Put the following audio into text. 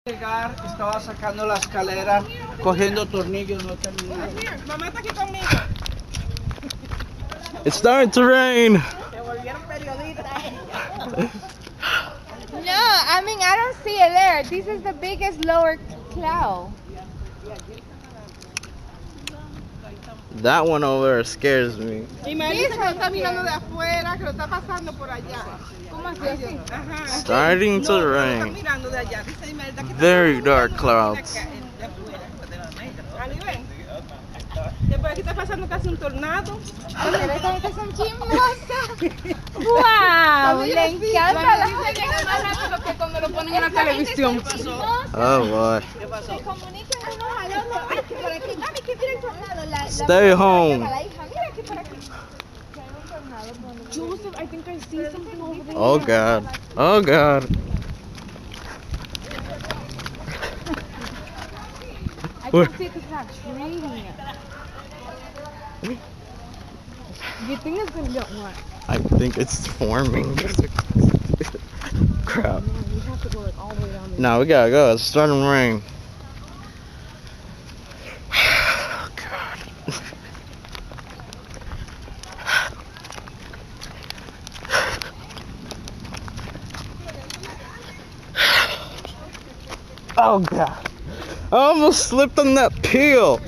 Llegar, estaba sacando la escalera, cogiendo tornillos, no terminaba. Mamá está aquí conmigo. It's starting to rain. Se volvieron periodistas. No, I mean, I don't see it there. This is the biggest lower cloud. That one over there scares me. Y me dice que lo está mirando de afuera, que lo está pasando por allá. ¿Cómo así? Ajá. Starting to No, lo rain. está mirando de allá. Dice Imelda que está Very mirando dark de clouds. Ali, ven. Después aquí está pasando casi un tornado. Ustedes son chismosas. ¡Wow! Le encanta la gente más rápido que cuando lo ponen en la televisión. Oh boy. Se comunican unos al otro. Ay, que por aquí. Mami, que mira el tornado. Stay home. La hija, mira que por aquí. Que hay un tornado. Joseph, I think I see something over there. Oh god. Oh god. I can't see because it's not raining. You think it's gonna get what? I think it's forming. Crap. You have to go like all the way down there. No, we gotta go. It's starting to rain. Oh god. Oh god. I almost slipped on that peel.